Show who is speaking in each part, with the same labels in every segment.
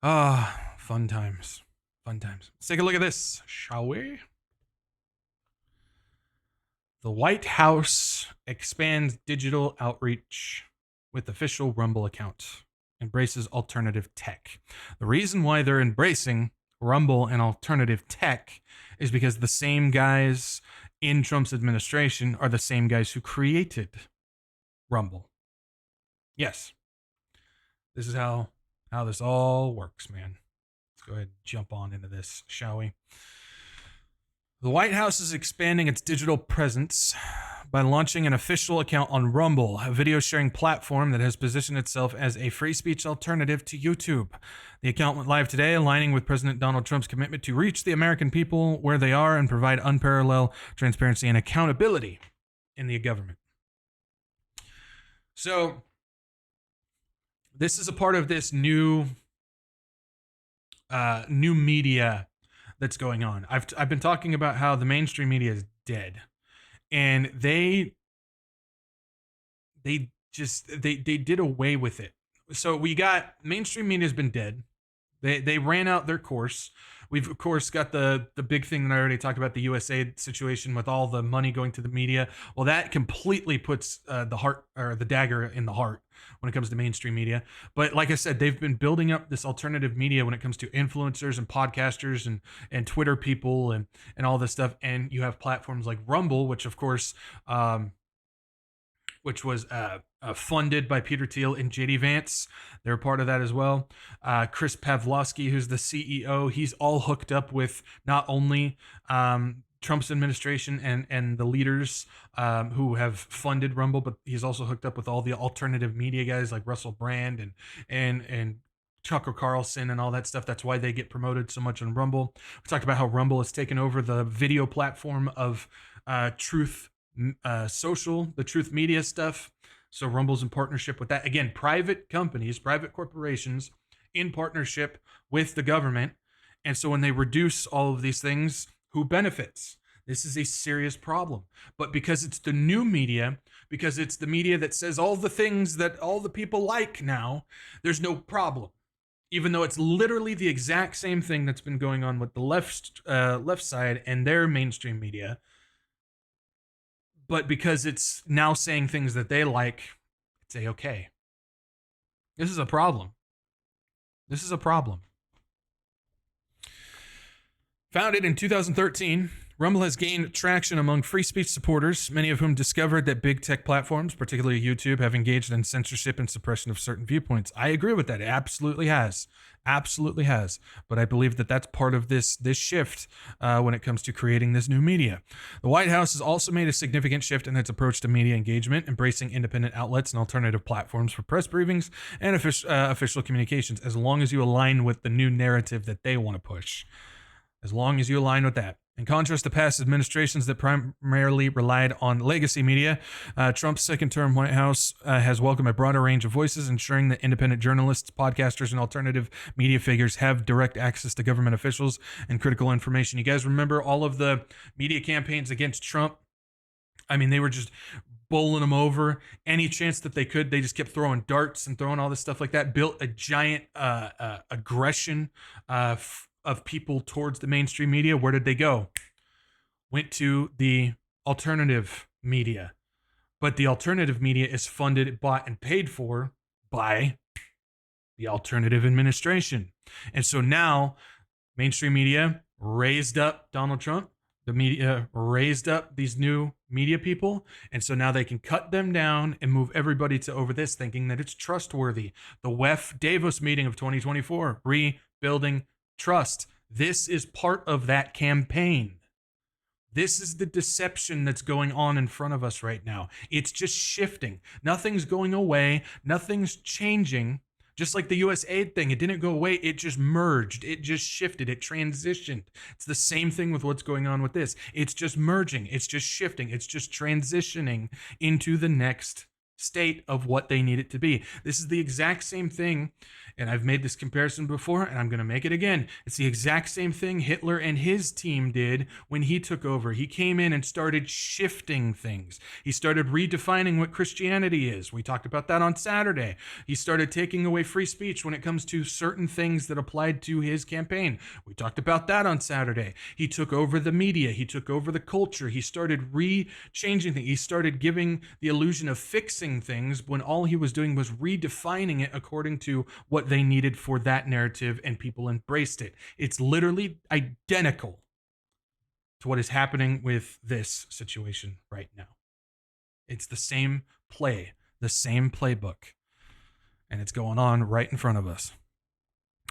Speaker 1: Ah, fun times. Fun times. Let's take a look at this, shall we? The White House expands digital outreach with official Rumble account, embraces alternative tech. The reason why they're embracing Rumble and alternative tech is because the same guys in Trump's administration are the same guys who created Rumble. Yes. This is how this all works, man. Let's go ahead and jump on into this, shall we? The White House is expanding its digital presence by launching an official account on Rumble, a video sharing platform that has positioned itself as a free speech alternative to YouTube. The account went live today, aligning with President Donald Trump's commitment to reach the American people where they are and provide unparalleled transparency and accountability in the government. So, this is a part of this new media that's going on. I've been talking about how the mainstream media is dead, and they did away with it. So we got mainstream media has been dead. They ran out their course. We've of course got the big thing that I already talked about, the USA situation with all the money going to the media. Well, that completely puts the heart or the dagger in the heart when it comes to mainstream media. But like I said, they've been building up this alternative media when it comes to influencers and podcasters and Twitter people and all this stuff. And you have platforms like Rumble, which of course, which was funded by Peter Thiel and JD Vance. They're part of that as well. Chris Pavlovski, who's the CEO, he's all hooked up with not only Trump's administration and the leaders who have funded Rumble, but he's also hooked up with all the alternative media guys like Russel Brand and Tucker Carlson and all that stuff. That's why they get promoted so much on Rumble. We talked about how Rumble has taken over the video platform of Truth Social, the Truth Media stuff. So Rumble's in partnership with that. Again, private companies, private corporations in partnership with the government. And so when they reduce all of these things, who benefits? This is a serious problem. But because it's the new media, because it's the media that says all the things that all the people like now, there's no problem. Even though it's literally the exact same thing that's been going on with the left side and their mainstream media. But because it's now saying things that they like, it's okay. This is a problem. This is a problem. Founded in 2013, Rumble has gained traction among free speech supporters, many of whom discovered that big tech platforms, particularly YouTube, have engaged in censorship and suppression of certain viewpoints. I agree with that. It absolutely has. Absolutely has. But I believe that that's part of this shift when it comes to creating this new media. The White House has also made a significant shift in its approach to media engagement, embracing independent outlets and alternative platforms for press briefings and official communications, as long as you align with the new narrative that they want to push. As long as you align with that. In contrast to past administrations that primarily relied on legacy media, Trump's second-term White House has welcomed a broader range of voices, ensuring that independent journalists, podcasters, and alternative media figures have direct access to government officials and critical information. You guys remember all of the media campaigns against Trump? I mean, they were just bowling him over any chance that they could. They just kept throwing darts and throwing all this stuff like that, built a giant aggression of people towards the mainstream media. Where did they go? Went to the alternative media. But the alternative media is funded, bought, and paid for by the alternative administration. And so now mainstream media raised up Donald Trump. The media raised up these new media people. And so now they can cut them down and move everybody to over this, thinking that it's trustworthy. The WEF Davos meeting of 2024, rebuilding trust. This is part of that campaign. This is the deception that's going on in front of us right now. It's just shifting. Nothing's going away. Nothing's changing. Just like the US aid thing, it didn't go away. It just merged. It just shifted. It transitioned. It's the same thing with what's going on with this. It's just merging. It's just shifting. It's just transitioning into the next state of what they need it to be. This is the exact same thing, and I've made this comparison before, and I'm going to make it again. It's the exact same thing Hitler and his team did when he took over. He came in and started shifting things. He started redefining what Christianity is. We talked about that on Saturday. He started taking away free speech when it comes to certain things that applied to his campaign. We talked about that on Saturday. He took over the media. He took over the culture. He started changing things. He started giving the illusion of fixing things when all he was doing was redefining it according to what they needed for that narrative, and people embraced it. It's literally identical to what is happening with this situation right now. It's the same play, the same playbook, and it's going on right in front of us.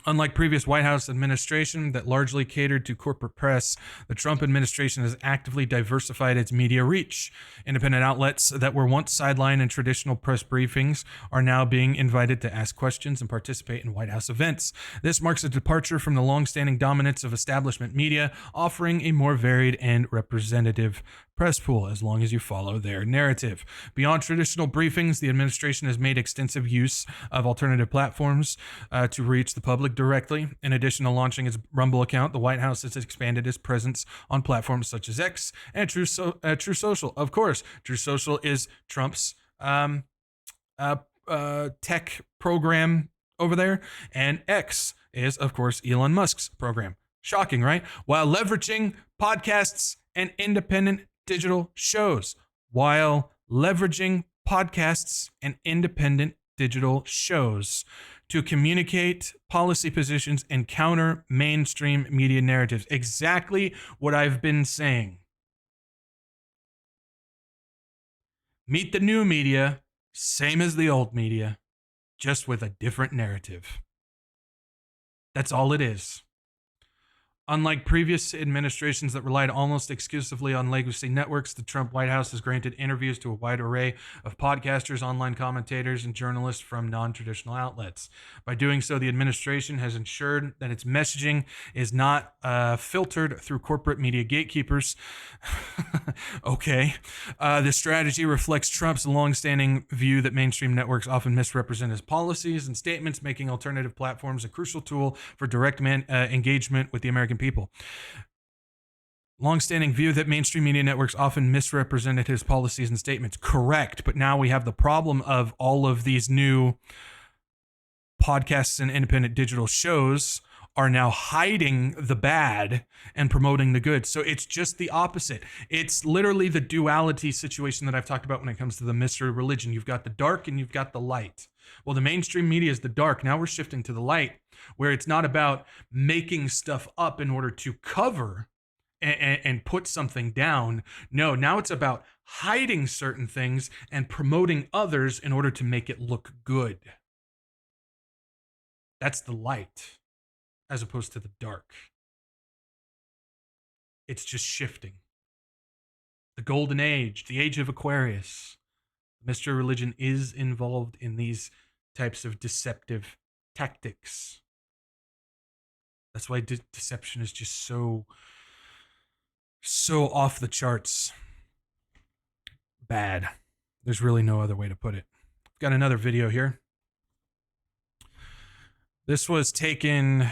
Speaker 1: Unlike previous White House administration that largely catered to corporate press, the Trump administration has actively diversified its media reach. Independent outlets that were once sidelined in traditional press briefings are now being invited to ask questions and participate in White House events. This marks a departure from the long-standing dominance of establishment media, offering a more varied and representative press pool as long as you follow their narrative. Beyond traditional briefings, the administration has made extensive use of alternative platforms to reach the public directly. In addition to launching its Rumble account, the White House has expanded its presence on platforms such as X and True Social. Of course, True Social is Trump's tech program over there, and X is, of course, Elon Musk's program. Shocking, right? While leveraging podcasts and independent digital shows. While leveraging podcasts and independent digital shows to communicate policy positions and counter mainstream media narratives. Exactly what I've been saying. Meet the new media, same as the old media, just with a different narrative. That's all it is. Unlike previous administrations that relied almost exclusively on legacy networks, the Trump White House has granted interviews to a wide array of podcasters, online commentators, and journalists from non-traditional outlets. By doing so, the administration has ensured that its messaging is not filtered through corporate media gatekeepers. Okay. This strategy reflects Trump's longstanding view that mainstream networks often misrepresent his policies and statements, making alternative platforms a crucial tool for direct engagement with the American people. Longstanding view that mainstream media networks often misrepresented his policies and statements. Correct. But now we have the problem of all of these new podcasts and independent digital shows are now hiding the bad and promoting the good. So it's just the opposite. It's literally the duality situation that I've talked about when it comes to the mystery religion. You've got the dark and you've got the light. Well, the mainstream media is the dark. Now we're shifting to the light, where it's not about making stuff up in order to cover and put something down. No, now it's about hiding certain things and promoting others in order to make it look good. That's the light, as opposed to the dark. It's just shifting. The golden age, the age of Aquarius. Mystery religion is involved in these types of deceptive tactics. That's why deception is just so off the charts bad. There's really no other way to put it. I've got another video here. This was Bitcoin.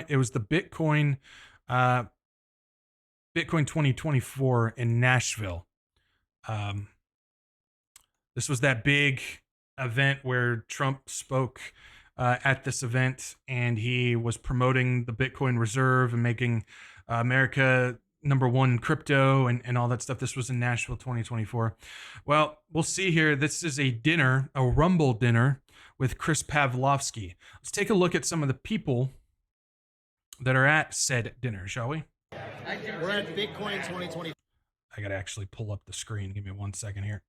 Speaker 1: It was the Bitcoin 2024 in Nashville. This was that big event where Trump spoke at this event, and he was promoting the Bitcoin reserve and making America #1 crypto and all that stuff. This was in Nashville 2024. Well, we'll see here. This is a Rumble dinner with Chris Pavlovski. Let's take a look at some of the people that are at said dinner, shall we?
Speaker 2: We're at Bitcoin 2020.
Speaker 1: I got to actually pull up the screen. Give me 1 second here.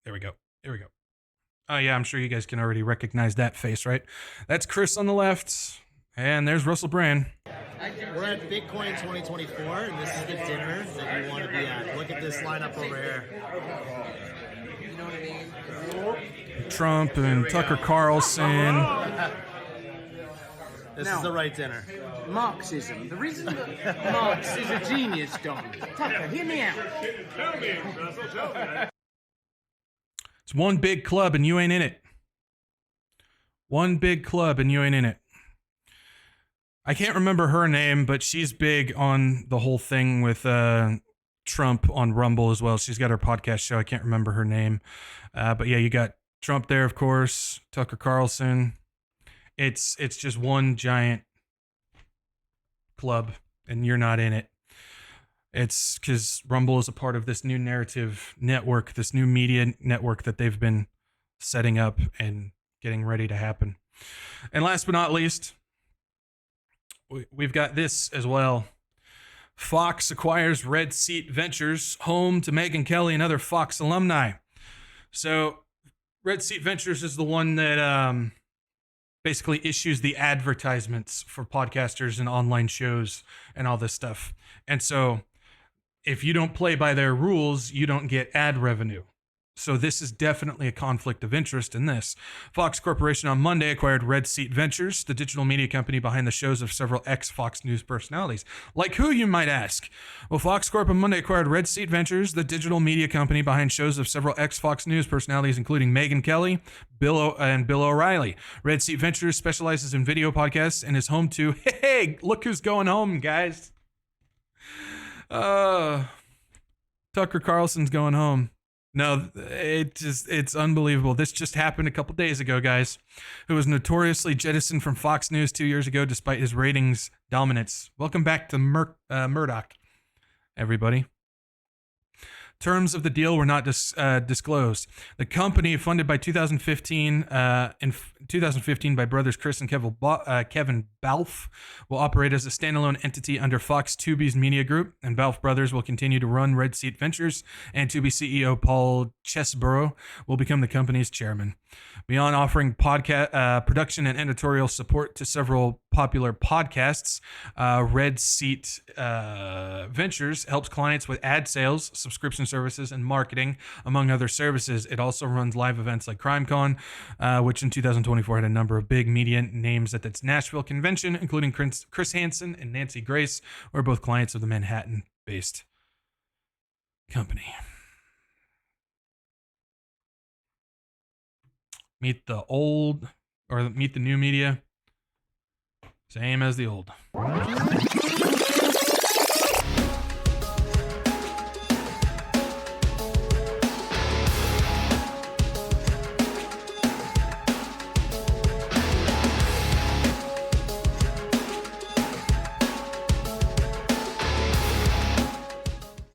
Speaker 1: There we go. Here we go. Oh, yeah, I'm sure you guys can already recognize that face, right? That's Chris on the left, and there's Russel Brand.
Speaker 2: We're at Bitcoin 2024, and this is the dinner that you want to be at. Look at this lineup over here. You know what I mean?
Speaker 1: Trump and Tucker Carlson.
Speaker 2: This
Speaker 3: Now,
Speaker 2: is the right dinner.
Speaker 3: Marxism. The reason that Marx is a genius, Don. Tucker, hear me out.
Speaker 1: It's one big club and you ain't in it. One big club and you ain't in it. I can't remember her name, but she's big on the whole thing with Trump on Rumble as well. She's got her podcast show. I can't remember her name. But yeah, you got Trump there, of course, Tucker Carlson. It's just one giant club, and you're not in it. It's because Rumble is a part of this new narrative network, this new media network that they've been setting up and getting ready to happen. And last but not least, we've got this as well. Fox acquires Red Seat Ventures, home to Megyn Kelly and other Fox alumni. So Red Seat Ventures is the one that basically issues the advertisements for podcasters and online shows and all this stuff. And so if you don't play by their rules, you don't get ad revenue. So this is definitely a conflict of interest in this. Fox Corporation on Monday acquired Red Seat Ventures, the digital media company behind the shows of several ex-Fox News personalities. Like who, you might ask? Well, Fox Corp on Monday acquired Red Seat Ventures, the digital media company behind shows of several ex-Fox News personalities, including Megyn Kelly, Bill O'Reilly. Red Seat Ventures specializes in video podcasts and is home to, hey, look who's going home, guys. Tucker Carlson's going home. No, it's unbelievable. This just happened a couple days ago, guys. Who was notoriously jettisoned from Fox News 2 years ago despite his ratings dominance. Welcome back to Murdoch, everybody. Terms of the deal were not disclosed. The company, funded by 2015 by brothers Chris and Kevin Balfe, will operate as a standalone entity under Fox Tubi's media group, and Balfe Brothers will continue to run Red Seat Ventures, and Tubi CEO Paul Chesborough will become the company's chairman. Beyond offering podcast production and editorial support to several popular podcasts, Red Seat Ventures helps clients with ad sales, subscription services, and marketing, among other services. It also runs live events like CrimeCon, which in 2024 had a number of big media names at its Nashville convention, including Chris Hansen and Nancy Grace, who are both clients of the Manhattan-based company. Meet the old, or meet the new media. Same as the old.